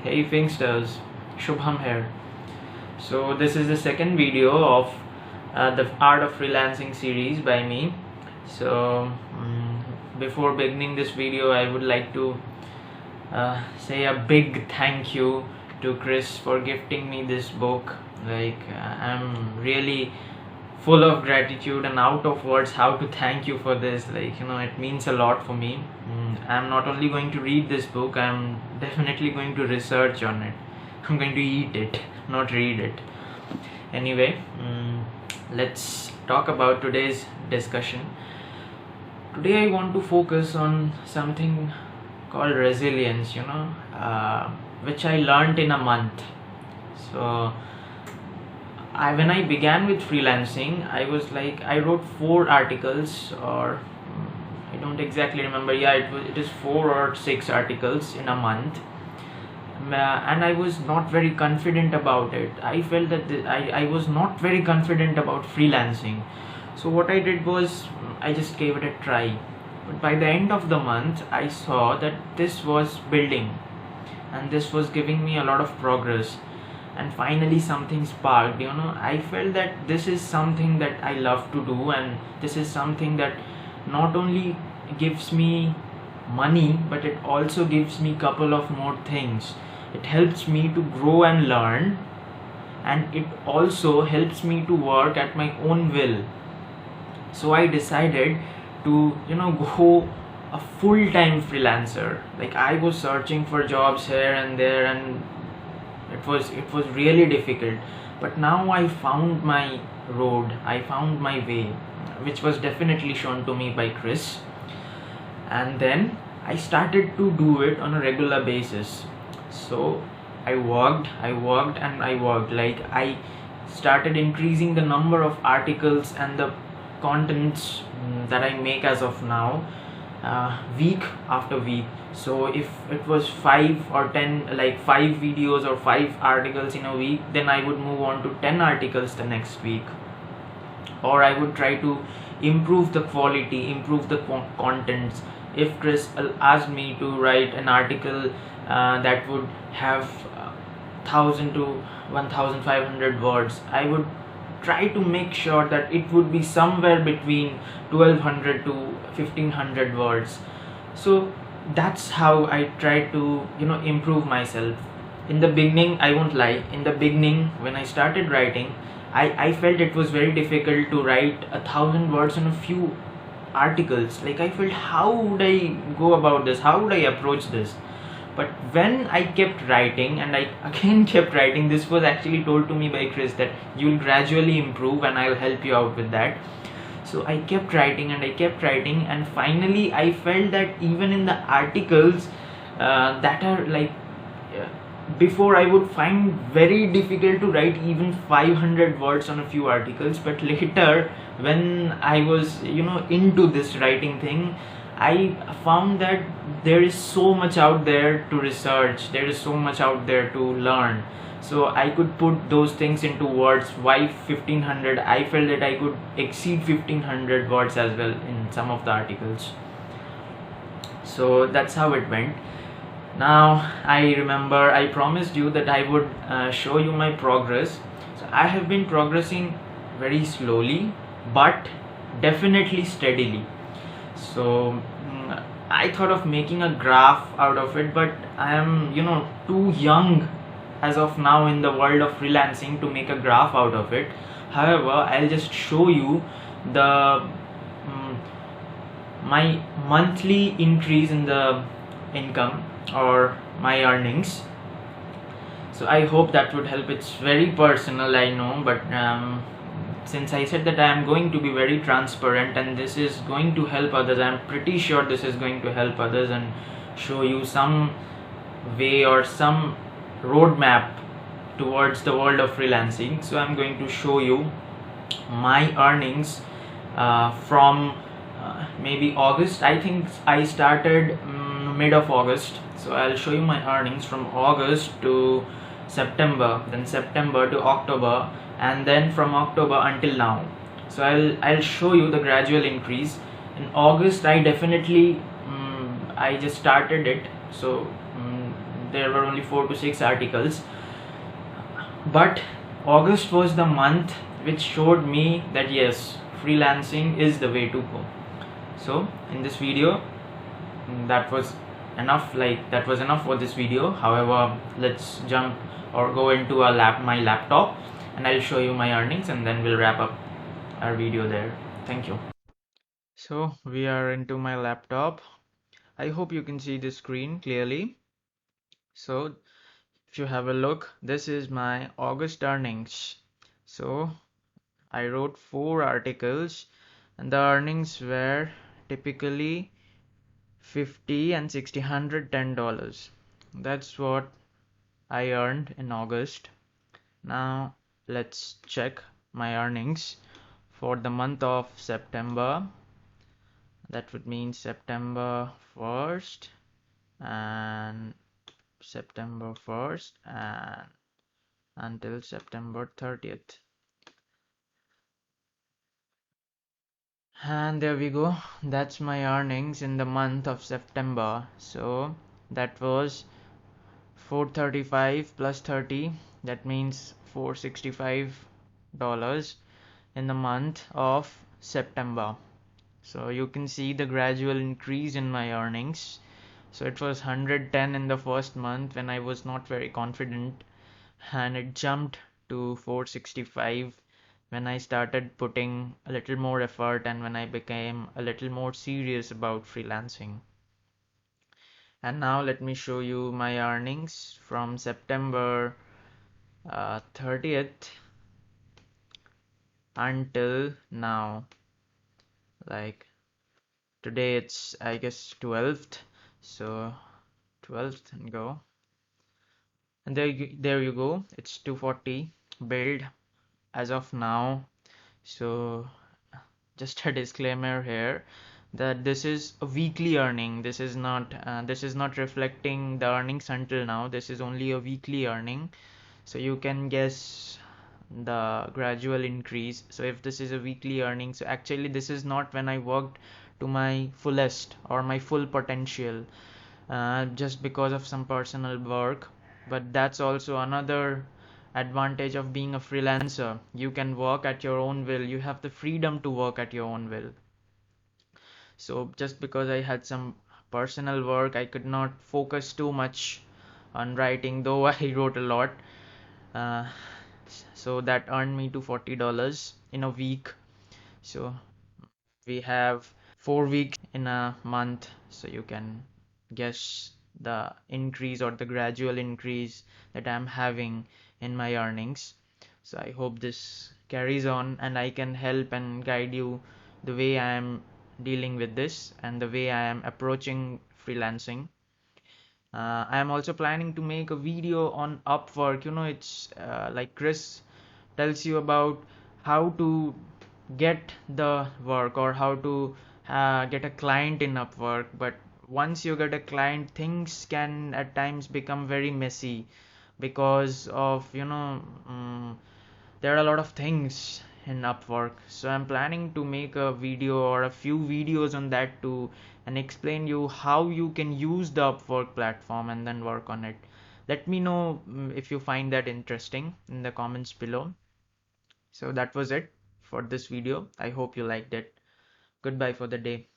Hey Finxters, Shubham here. So this is the second video of the Art of Freelancing series by me. So before beginning this video, I would like to say a big thank you to Chris for gifting me this book. I'm really full of gratitude and out of words how to thank you for this. It means a lot for me. I'm not only going to read this book, I'm definitely going to research on it. I'm going to eat it, not read it. Anyway, let's talk about today's discussion. Today I want to focus on something called resilience, which I learned in a month. So when I began with freelancing, I wrote 4 articles, or I don't exactly remember. Yeah, it is 4 or 6 articles in a month, and I was not very confident about it. I felt that I was not very confident about freelancing. So what I did was I just gave it a try. But by the end of the month, I saw that this was building, and this was giving me a lot of progress. And finally something sparked. I felt that this is something that I love to do, and this is something that not only gives me money, but it also gives me couple of more things. It helps me to grow and learn, and it also helps me to work at my own will. So I decided to go a full-time freelancer. I was searching for jobs here and there, and it was really difficult. But now I found my road, I found my way, which was definitely shown to me by Chris. And then I started to do it on a regular basis. So I worked. I started increasing the number of articles and the contents that I make as of now, week after week. So if it was 5 or 10, 5 videos or 5 articles in a week, then I would move on to 10 articles the next week. Or I would try to improve the quality, improve the contents. If Chris asked me to write an article that would have 1000 to 1500 words, I would try to make sure that it would be somewhere between 1200 to 1500 words. So that's how I try to improve myself. In the beginning, I won't lie, in the beginning when I started writing, I felt it was very difficult to write 1000 words in a few articles. I felt, how would I go about this, how would I approach this? But when I kept writing, and I again kept writing, this was actually told to me by Chris that you will gradually improve and I'll help you out with that. So I kept writing and I kept writing, and finally I felt that even in the articles that are before, I would find very difficult to write even 500 words on a few articles. But later, when I was into this writing thing, I found that there is so much out there to research, there is so much out there to learn. So I could put those things into words. Why 1500? I felt that I could exceed 1500 words as well in some of the articles. So that's how it went. Now I remember I promised you that I would show you my progress. So I have been progressing very slowly, but definitely steadily. So I thought of making a graph out of it, but I am too young as of now in the world of freelancing to make a graph out of it. However, I'll just show you the my monthly increase in the income or my earnings. So I hope that would help. It's very personal, I know, but since I said that I am going to be very transparent and this is going to help others, I am pretty sure this is going to help others and show you some way or some roadmap towards the world of freelancing. So I'm going to show you my earnings from maybe August. I think I started mid of August. So I'll show you my earnings from August to September, then September to October, and then from October until now. So I'll show you the gradual increase. In August, I definitely I just started it, so there were only 4 to 6 articles. But August was the month which showed me that yes, freelancing is the way to go. So in this video, that was enough. That was enough for this video. However, let's jump or go into my laptop, and I'll show you my earnings, and then we'll wrap up our video there. Thank you. So we are into my laptop. I hope you can see the screen clearly. So if you have a look, this is my August earnings. So I wrote 4 articles, and the earnings were typically 50 and 60, $110. That's what I earned in August. Now let's check my earnings for the month of September. That would mean September 1st and September 1st and until September 30th. And there we go. That's my earnings in the month of September. So that was 435 plus 30. That means $465 in the month of September. So you can see the gradual increase in my earnings. So it was 110 in the first month when I was not very confident, and it jumped to 465 when I started putting a little more effort and when I became a little more serious about freelancing. And now let me show you my earnings from September 30th until now. Like today it's I guess 12th, so 12th and go. And there you go. It's 240 billed as of now. So just a disclaimer here that this is a weekly earning. This is not reflecting the earnings until now. This is only a weekly earning. So you can guess the gradual increase. So if this is a weekly earning, so actually this is not when I worked to my fullest or my full potential, just because of some personal work. But that's also another advantage of being a freelancer. You can work at your own will. You have the freedom to work at your own will. So just because I had some personal work, I could not focus too much on writing, though I wrote a lot. Uh, so that earned me to $40 in a week. So we have 4 weeks in a month, so you can guess the increase or the gradual increase that I'm having in my earnings. So I hope this carries on and I can help and guide you the way I am dealing with this and the way I am approaching freelancing. I am also planning to make a video on Upwork. It's like Chris tells you about how to get the work or how to get a client in Upwork. But once you get a client, things can at times become very messy because of there are a lot of things in Upwork. So I'm planning to make a video or a few videos on that too and explain you how you can use the Upwork platform and then work on it. Let me know if you find that interesting in the comments below. So that was it for this video. I hope you liked it. Goodbye for the day.